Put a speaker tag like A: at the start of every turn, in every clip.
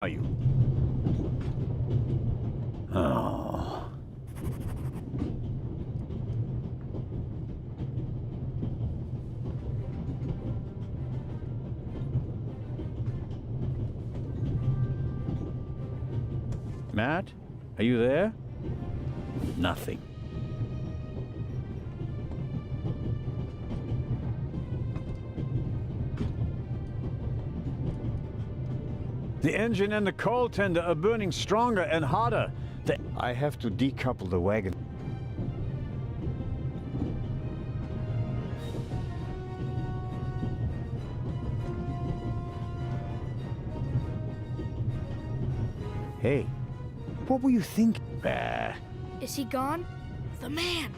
A: Are you? Oh. Matt, are you there? Nothing. The engine and the coal tender are burning stronger and harder. I have to decouple the wagon. Hey, what were you thinking?
B: Is he gone? The man!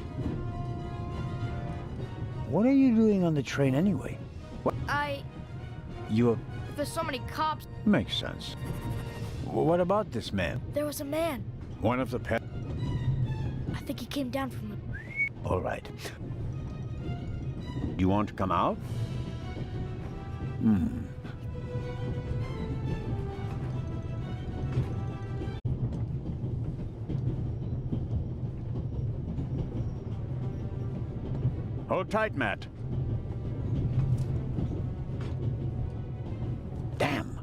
A: What are you doing on the train anyway? What? You're...
B: There's so many cops.
A: Makes sense. What about this man?
B: There was a man.
A: One of the pet...
B: I think he came down from the...
A: All right. You want to come out? Hold tight, Matt. Damn.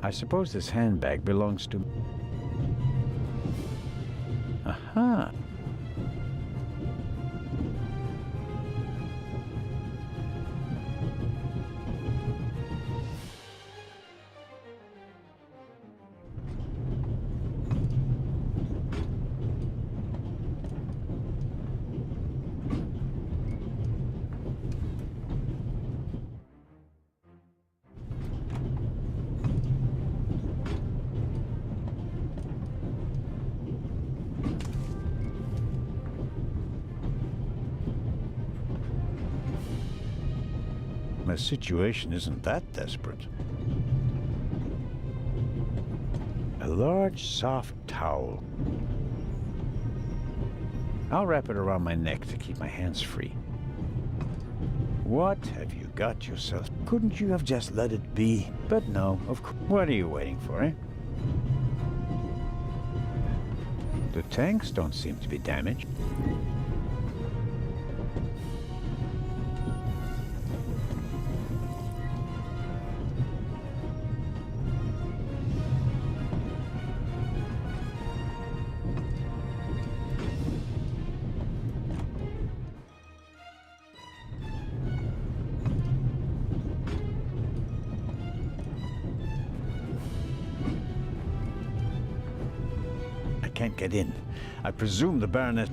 A: I suppose this handbag belongs to... Aha. My situation isn't that desperate. A large, soft towel. I'll wrap it around my neck to keep my hands free. What have you got yourself? Couldn't you have just let it be? But no, of course. What are you waiting for, eh? The tanks don't seem to be damaged. Can't get in. I presume the Baroness...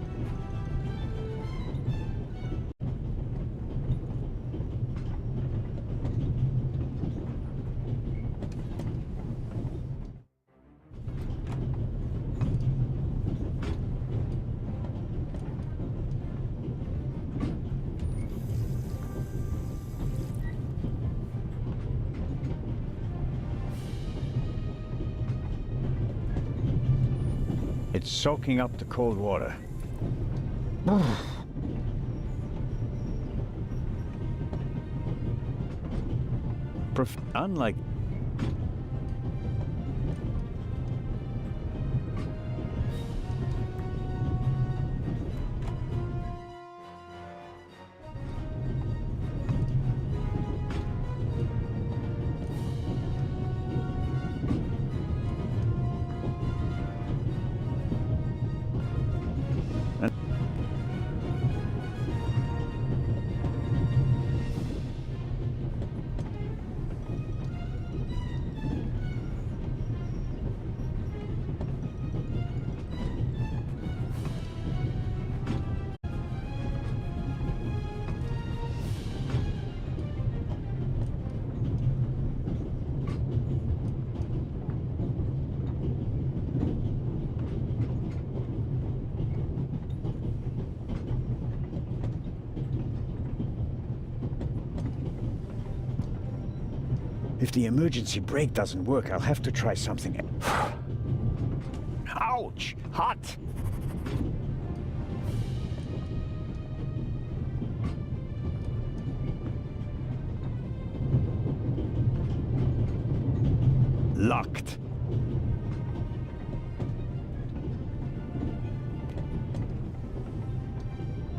A: It's soaking up the cold water. Unlike... If the emergency brake doesn't work, I'll have to try something. Ouch! Hot! Locked.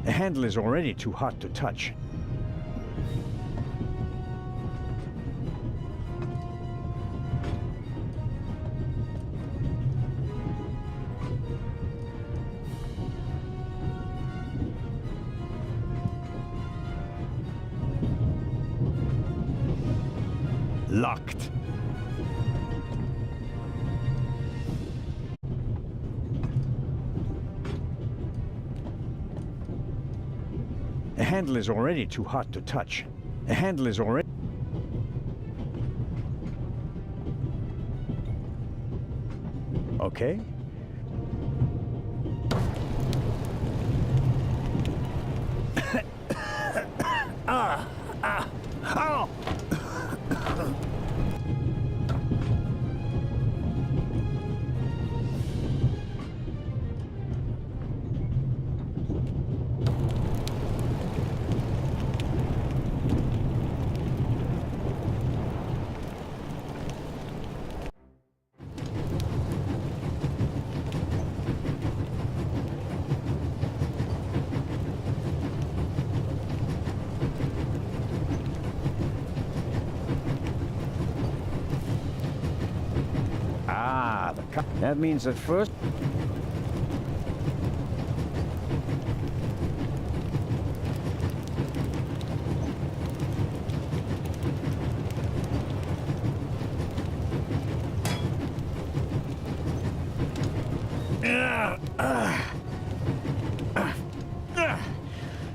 A: The handle is already too hot to touch. Locked. The handle is already too hot to touch. The handle is already... Okay. Ow! That means at first...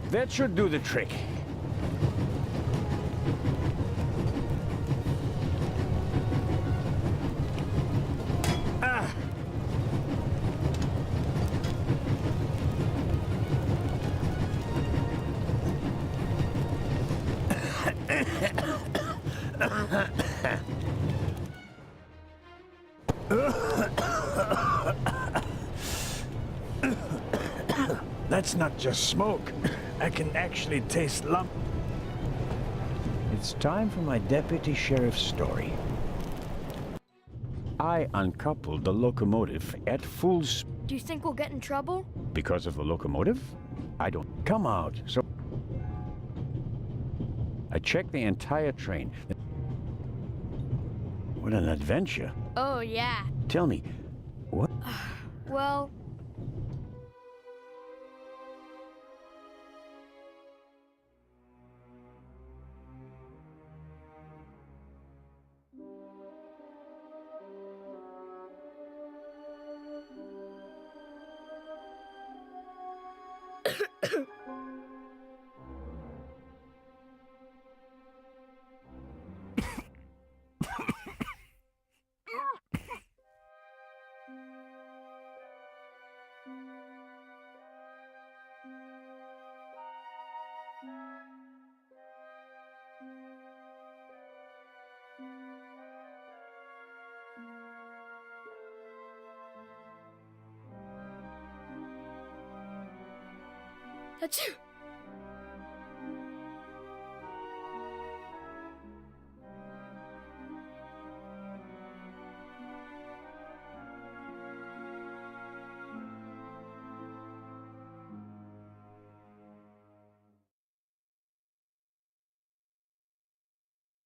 A: That should do the trick. That's not just smoke. I can actually taste lump. It's time for my deputy sheriff's story. I uncoupled the locomotive at full speed.
B: Do you think we'll get in trouble?
A: Because of the locomotive? I don't... Come out, so... I checked the entire train. What an adventure.
B: Oh, yeah.
A: Tell me, what?
B: Well... Achoo!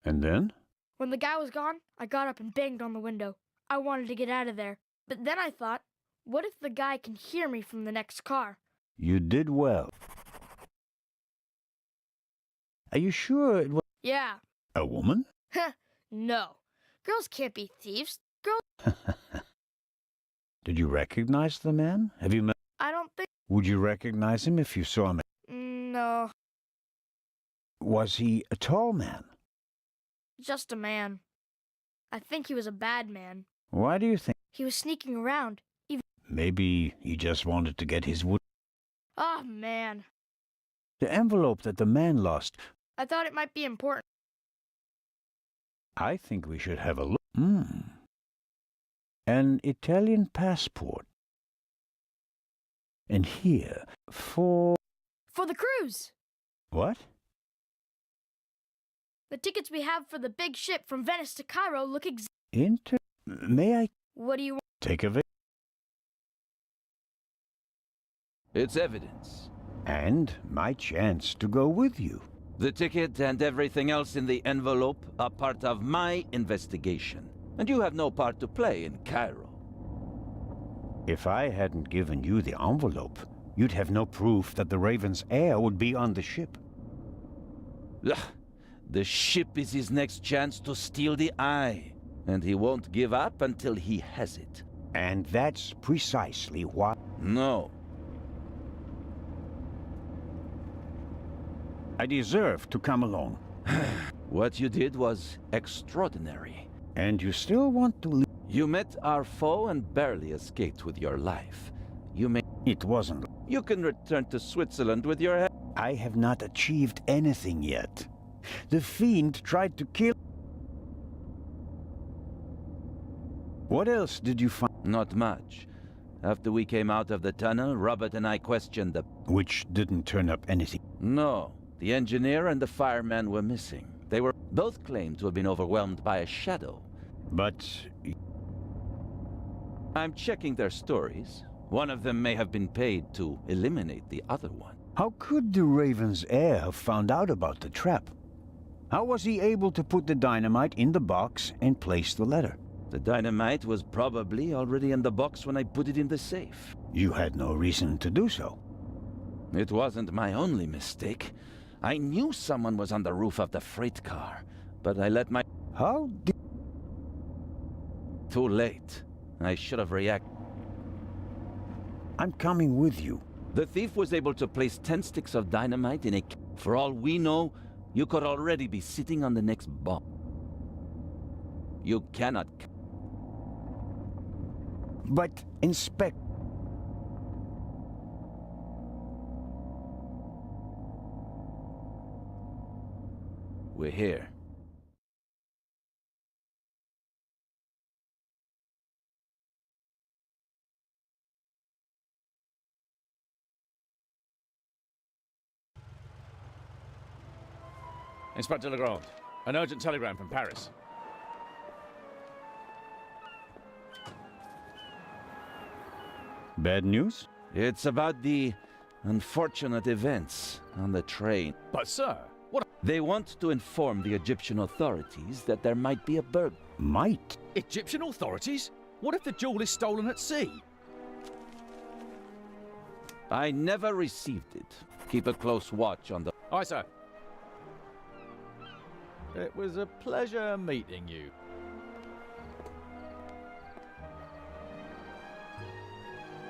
A: And then?
B: When the guy was gone, I got up and banged on the window. I wanted to get out of there. But then I thought, what if the guy can hear me from the next car?
A: You did well. Are you sure it was...
B: Yeah.
A: A woman?
B: No. Girls can't be thieves. Girls...
A: Did you recognize the man? Have you met...
B: I don't think...
A: Would you recognize him if you saw him?
B: No.
A: Was he a tall man?
B: Just a man. I think he was a bad man.
A: Why do you think?
B: He was sneaking around.
A: Maybe he just wanted to get his wood.
B: Oh, man.
A: The envelope that the man lost.
B: I thought it might be important.
A: I think we should have a look. An Italian passport. And here, for
B: the cruise!
A: What?
B: The tickets we have for the big ship from Venice to Cairo look
A: May I
B: What do you want?
A: take a bit?
C: It's evidence.
A: And my chance to go with you.
C: The ticket and everything else in the envelope are part of my investigation. And you have no part to play in Cairo.
A: If I hadn't given you the envelope, you'd have no proof that the Raven's heir would be on the ship.
C: Ugh. The ship is his next chance to steal the eye. And he won't give up until he has it.
A: And that's precisely why...
C: No.
A: I deserve to come along.
C: What you did was extraordinary.
A: And you still want to leave?
C: You met our foe and barely escaped with your life.
A: It wasn't.
C: You can return to Switzerland with your head.
A: I have not achieved anything yet. The fiend tried to kill... What else did you find?
C: Not much. After we came out of the tunnel, Robert and I questioned the...
A: Which didn't turn up anything.
C: No. The engineer and the fireman were missing. They were both claimed to have been overwhelmed by a shadow.
A: But...
C: I'm checking their stories. One of them may have been paid to eliminate the other one.
A: How could the Raven's heir have found out about the trap? How was he able to put the dynamite in the box and place the letter?
C: The dynamite was probably already in the box when I put it in the safe.
A: You had no reason to do so.
C: It wasn't my only mistake. I knew someone was on the roof of the freight car, but I let my...
A: How did...
C: Too late. I should have reacted.
A: I'm coming with you.
C: The thief was able to place 10 sticks of dynamite in a... For all we know, you could already be sitting on the next bomb. You cannot...
A: But, Inspector...
C: We're here.
D: Inspector Legrand, an urgent telegram from Paris.
A: Bad news?
C: It's about the unfortunate events on the train.
D: But sir, what...
C: They want to inform the Egyptian authorities that there might be a burglary.
A: Might?
D: Egyptian authorities? What if the jewel is stolen at sea?
C: I never received it. Keep a close watch on the...
D: Aye, sir. It was a pleasure meeting you.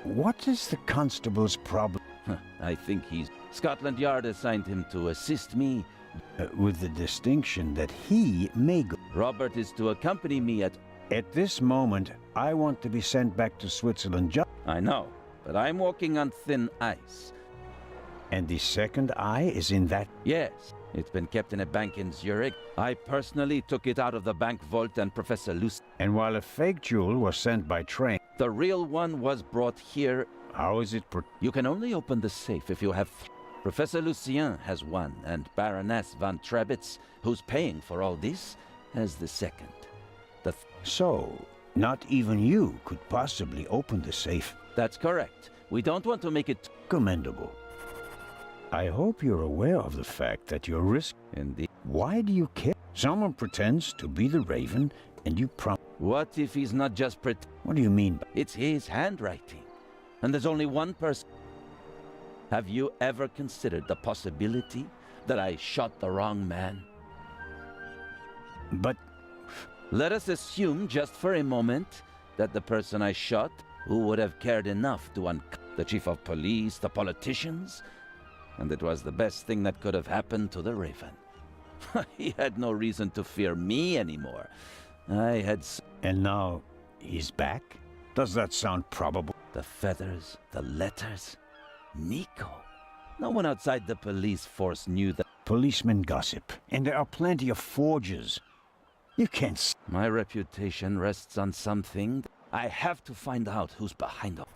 A: What is the constable's problem?
C: I think he's... Scotland Yard assigned him to assist me.
A: With the distinction that he may go.
C: Robert is to accompany me at...
A: At this moment, I want to be sent back to Switzerland
C: I know, but I'm walking on thin ice.
A: And the second eye is in that...
C: Yes, it's been kept in a bank in Zurich. I personally took it out of the bank vault and Professor Luce...
A: And while a fake jewel was sent by train...
C: The real one was brought here.
A: How is it...
C: You can only open the safe if you have... Professor Lucien has one, and Baroness von Trebitz, who's paying for all this, has the second.
A: So, not even you could possibly open the safe.
C: That's correct. We don't want to make it...
A: Commendable. I hope you're aware of the fact that you're risk...
C: Indeed.
A: Why do you care? Someone pretends to be the Raven, and you
C: What if he's not just
A: What do you mean by...
C: It's his handwriting. And there's only one person. Have you ever considered the possibility that I shot the wrong man?
A: But...
C: Let us assume, just for a moment, that the person I shot, who would have cared enough to the chief of police, the politicians, and it was the best thing that could have happened to the Raven. He had no reason to fear me anymore. I had...
A: And now, he's back? Does that sound probable?
C: The feathers, the letters... Nico. No one outside the police force knew that...
A: Policemen gossip, and there are plenty of forgers. You can't...
C: My reputation rests on something. I have to find out who's behind it.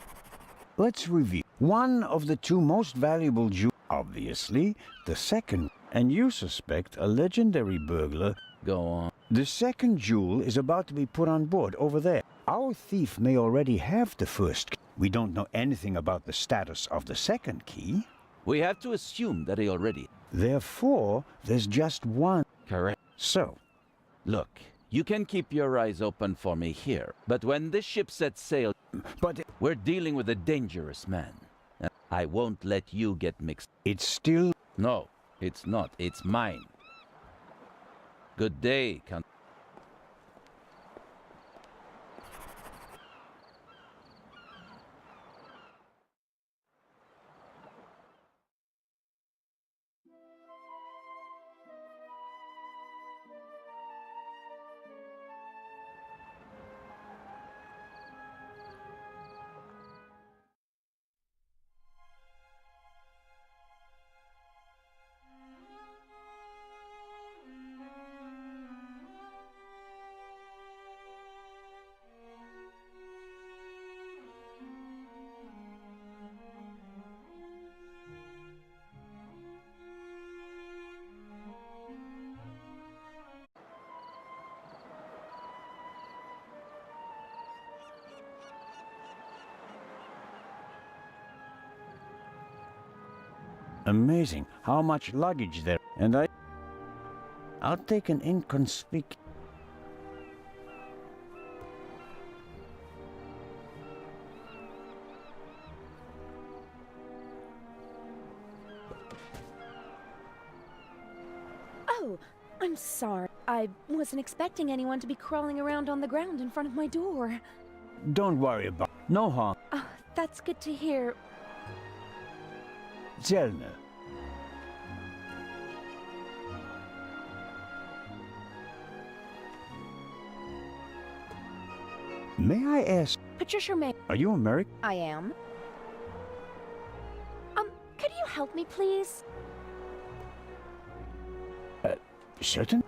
A: Let's review. One of the two most valuable jewels. Obviously, the second... And you suspect a legendary burglar.
C: Go on.
A: The second jewel is about to be put on board over there. Our thief may already have the first key. We don't know anything about the status of the second key.
C: We have to assume that he already...
A: Therefore, there's just one.
C: Correct.
A: So,
C: Look, you can keep your eyes open for me here, but when this ship sets sail,
A: but
C: we're dealing with a dangerous man. I won't let you get mixed.
A: it's still...
C: No, it's not. It's mine. Good day, Count.
A: Amazing how much luggage there. And I'll take an inconspicuous...
E: Oh, I'm sorry. I wasn't expecting anyone to be crawling around on the ground in front of my door.
A: Don't worry about... No harm.
E: Oh, that's good to hear.
A: Zellner. May I ask,
E: Patricia May.
A: are you American?
E: I am. Could you help me, please?
A: Certain?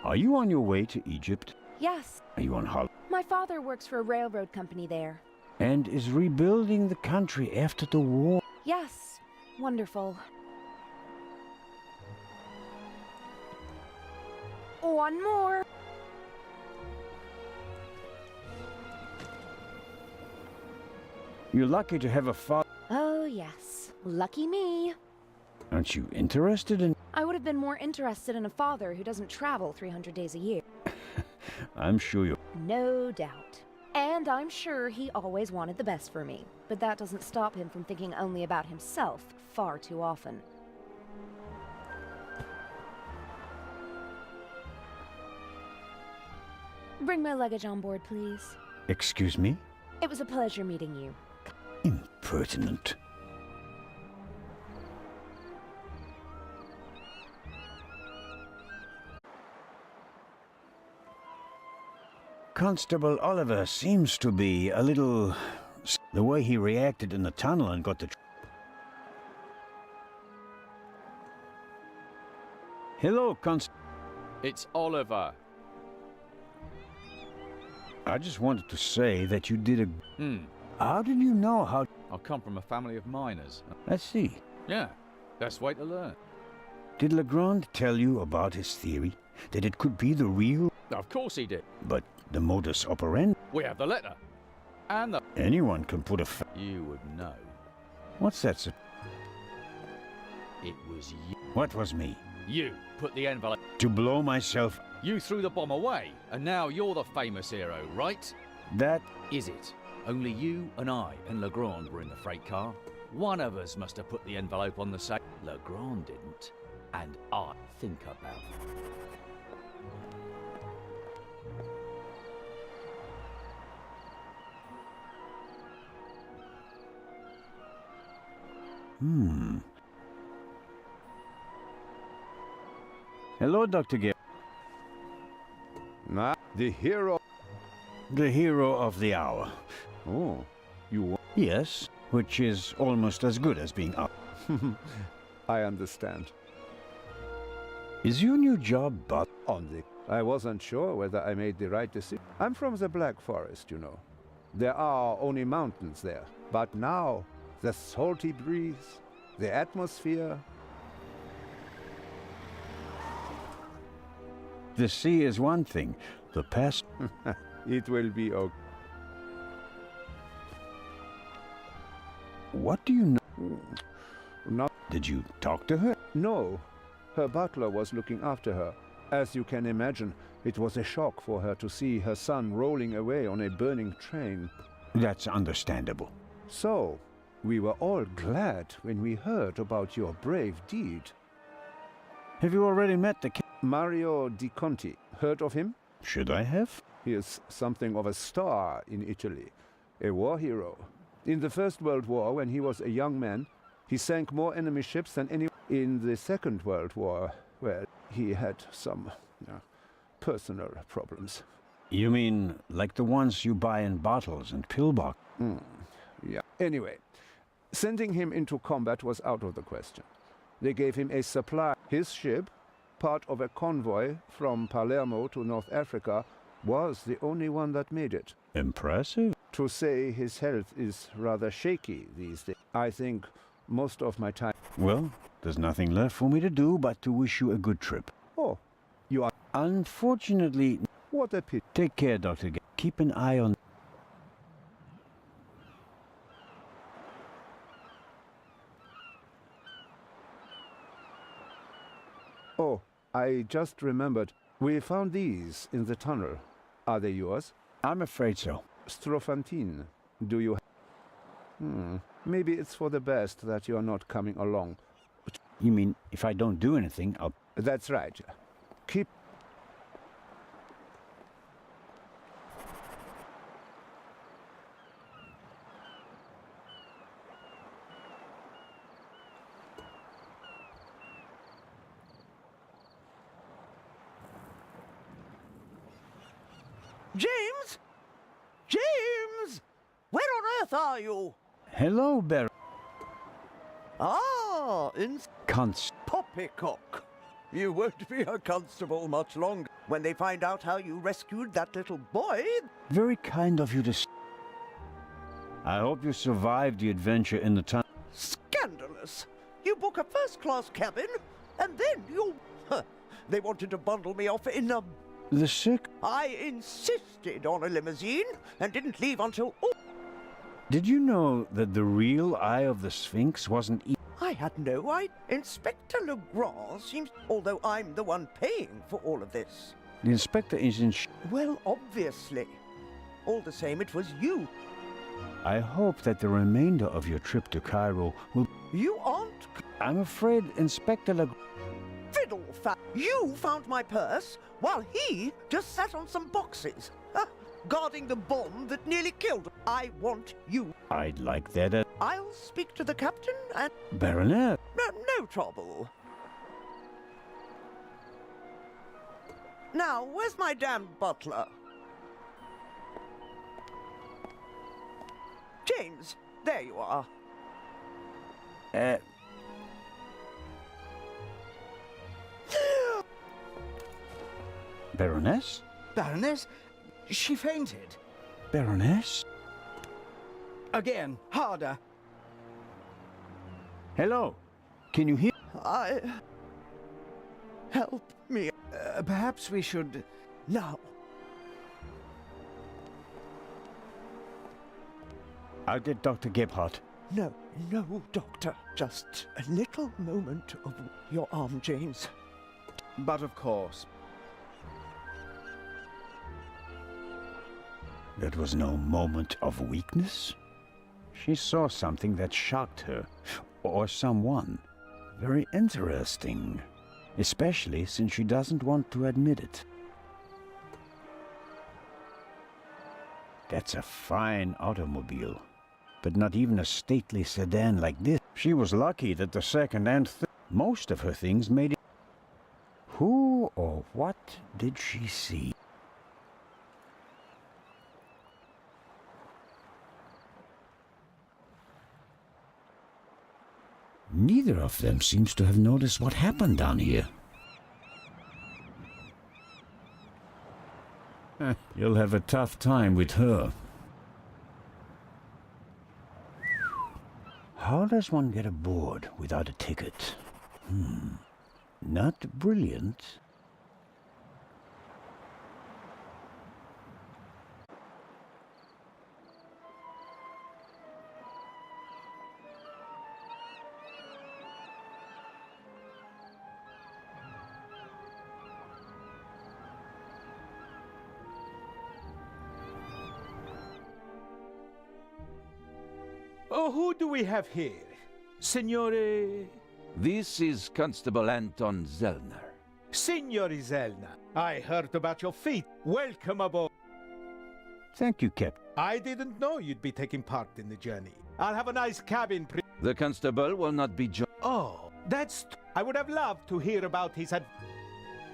A: Are you on your way to Egypt?
E: Yes.
A: Are you on holiday?
E: My father works for a railroad company there.
A: And is rebuilding the country after the war?
E: Yes. Wonderful. One more.
A: You're lucky to have a father.
E: Oh, yes. Lucky me.
A: Aren't you interested in...
E: I would have been more interested in a father who doesn't travel 300 days a year.
A: I'm sure you...
E: No doubt. And I'm sure he always wanted the best for me. But that doesn't stop him from thinking only about himself far too often. Bring my luggage on board, please.
A: Excuse me?
E: It was a pleasure meeting you.
A: Impertinent. Constable Oliver seems to be a little... The way he reacted in the tunnel and got the... Hello, Constable.
D: It's Oliver.
A: I just wanted to say that you did a... How did you know how...
D: I come from a family of miners.
A: Let's see.
D: Yeah, best way to learn.
A: Did Legrand tell you about his theory? That it could be the real...
D: Of course he did.
A: But the modus operandi...
D: We have the letter. And the...
A: Anyone can put a...
D: You would know.
A: What's that?
D: It was you.
A: What was me?
D: You put the envelope...
A: To blow myself...
D: You threw the bomb away, and now you're the famous hero, right?
A: That...
D: Is it? Only you and I and Legrand were in the freight car. One of us must have put the envelope on the safe. Legrand didn't. And I think about it.
A: Hello, Dr. Gale.
F: The hero.
A: The hero of the hour.
F: Oh, you.
A: Yes, which is almost as good as being up.
F: I understand.
A: Is your new job but...
F: Only. I wasn't sure whether I made the right decision. I'm from the Black Forest, you know. There are only mountains there. But now, The salty breeze, the atmosphere.
A: The sea is one thing. The past...
F: It will be okay.
A: What do you know?
F: Not.
A: Did you talk to her?
F: No. Her butler was looking after her. As you can imagine, it was a shock for her to see her son rolling away on a burning train.
A: That's understandable.
F: So, we were all glad when we heard about your brave deed.
A: Have you already met the
F: Mario Di Conti. Heard of him?
A: Should I have?
F: He is something of a star in Italy. A war hero. In the First World War, when he was a young man, he sank more enemy ships than any... In the Second World War, well, he had some personal problems.
A: You mean like the ones you buy in bottles and pillbox?
F: Yeah. Anyway, sending him into combat was out of the question. They gave him a supply. His ship, part of a convoy from Palermo to North Africa, was the only one that made it.
A: Impressive.
F: To say his health is rather shaky these days. I think most of my time...
A: Well, there's nothing left for me to do but to wish you a good trip.
F: Oh, you are...
A: Unfortunately...
F: What a pity.
A: Take care, Dr. Keep an eye on...
F: Oh, I just remembered. We found these in the tunnel. Are they yours?
A: I'm afraid so.
F: Strophantine. Do you... Maybe it's for the best that you're not coming along.
A: You mean, if I don't do anything, I'll...
F: That's right. Keep...
G: James? James! Where on earth are you?
A: Hello, Baron.
G: Ah, in
A: Cunts.
G: Poppycock. You won't be a constable much longer. When they find out how you rescued that little boy...
A: Very kind of you to... I hope you survived the adventure in the tunnel.
G: Scandalous! You book a first-class cabin, and then you... They wanted to bundle me off in a...
A: The sick...
G: I insisted on a limousine, and didn't leave until...
A: Did you know that the real Eye of the Sphinx wasn't...
G: I had no idea. Inspector Legrand seems... Although I'm the one paying for all of this.
A: The inspector is in...
G: Well, obviously. All the same, it was you.
A: I hope that the remainder of your trip to Cairo will...
G: You aren't...
A: I'm afraid Inspector
G: Fiddle fat. You found my purse, while he just sat on some boxes. Guarding the bomb that nearly killed him. I want you.
A: I'd like that...
G: I'll speak to the captain and...
A: Baronet.
G: No trouble. Now, where's my damned butler? James, there you are.
A: Baroness?
H: Baroness? She fainted.
A: Baroness?
H: Again, harder.
A: Hello. Can you hear?
G: Help me.
H: Perhaps we should...
G: Now.
A: I'll get Dr. Gebhardt.
G: No, Doctor. Just a little moment of your arm, James.
H: But of course.
A: That was no moment of weakness. She saw something that shocked her, or someone. Very interesting, especially since she doesn't want to admit it. That's a fine automobile, but not even a stately sedan like this. She was lucky that the second and most of her things made it. Who or what did she see? Neither of them seems to have noticed what happened down here. You'll have a tough time with her. How does one get aboard without a ticket? Not brilliant.
I: Oh, who do we have here? Signore...
C: This is Constable Anton Zellner.
I: Signore Zelna. I heard about your feat. Welcome aboard.
A: Thank you, Captain.
I: I didn't know you'd be taking part in the journey. I'll have a nice cabin
C: The constable will not be
I: Oh, I would have loved to hear about his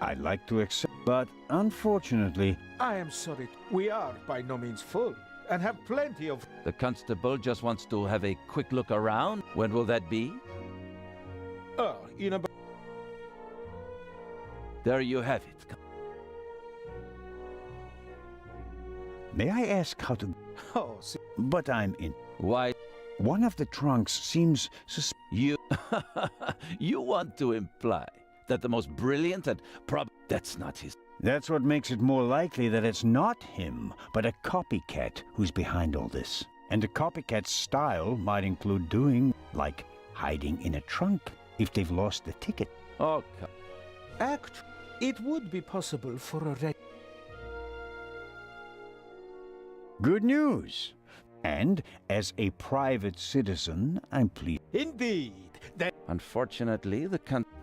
A: I'd like to accept, but unfortunately,
I: I am sorry. We are by no means full, and have plenty of...
C: The constable just wants to have a quick look around. When will that be?
I: Oh, in about...
C: There you have it.
A: may I ask how to...
I: Oh, see...
A: But I'm in.
C: Why,
A: One of the trunks seems
C: you... you want to imply that the most brilliant and that's not his...
A: That's what makes it more likely that it's not him, but a copycat who's behind all this. And a copycat's style might include doing, like, hiding in a trunk if they've lost the ticket.
C: Okay.
I: It would be possible for a red...
A: Good news! And, as a private citizen, I'm pleased.
I: Indeed. That...
C: Unfortunately,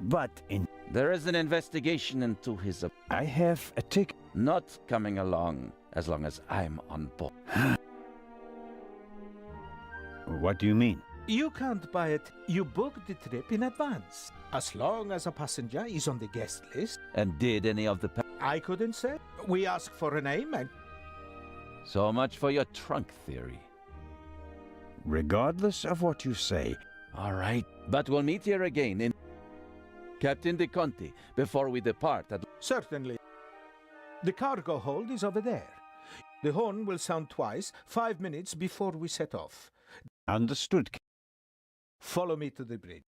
A: But
C: there is an investigation into his...
A: I have a ticket.
C: not coming along as long as I'm on board.
A: What do you mean?
I: You can't buy it. You booked the trip in advance. As long as a passenger is on the guest list.
C: And did any of the...
I: I couldn't say. We ask for a name and...
C: So much for your trunk theory.
A: Regardless of what you say,
C: All right, but we'll meet here again in... Captain De Conti, before we depart at...
I: Certainly. The cargo hold is over there. The horn will sound twice, 5 minutes before we set off.
A: understood.
I: Follow me to the bridge.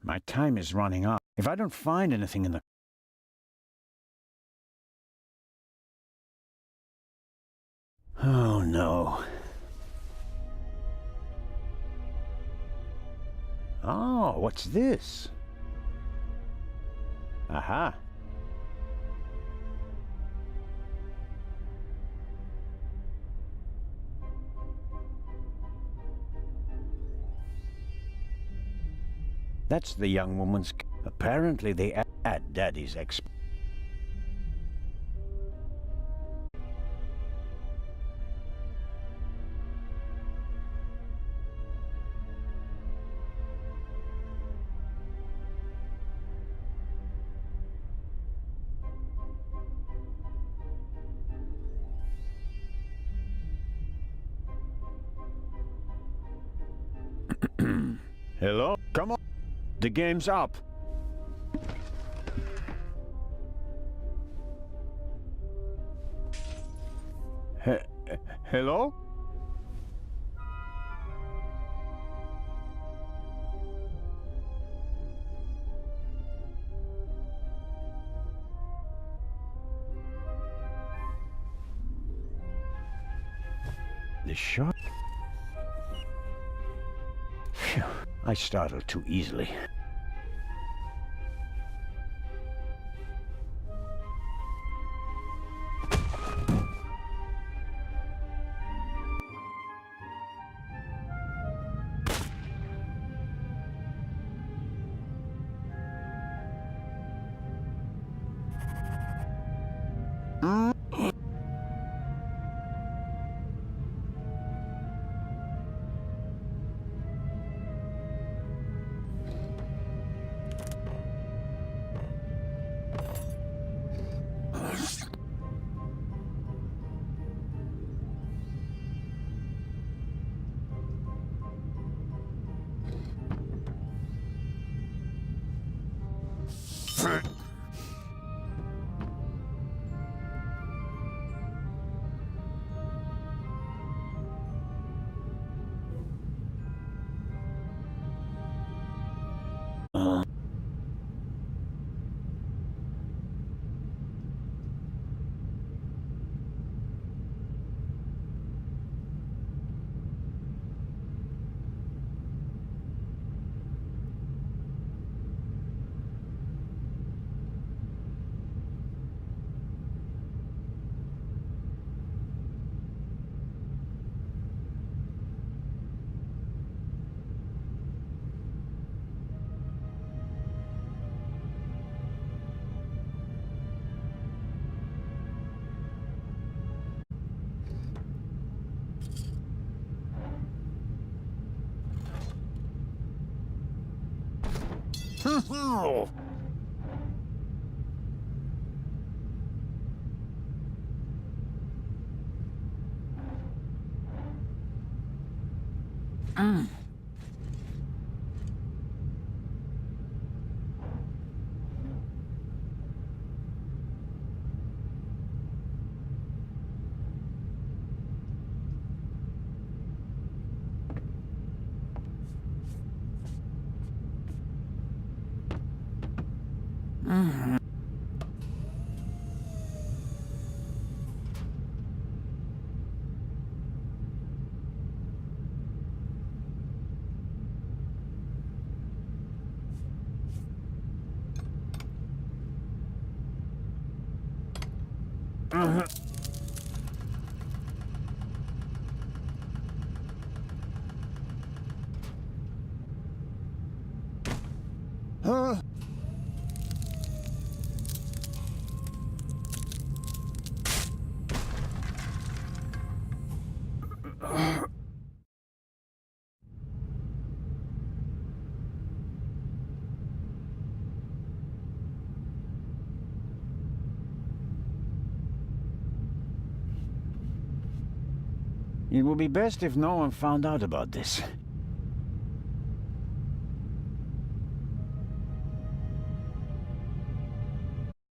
A: My time is running out. If I don't find anything in the... Oh, no. Oh, what's this? Aha. That's the young woman's... Apparently they add Daddy's ex... Hello? Come on. The game's up. Hello? The shot? Phew, I startled too easily. It would be best if no one found out about this.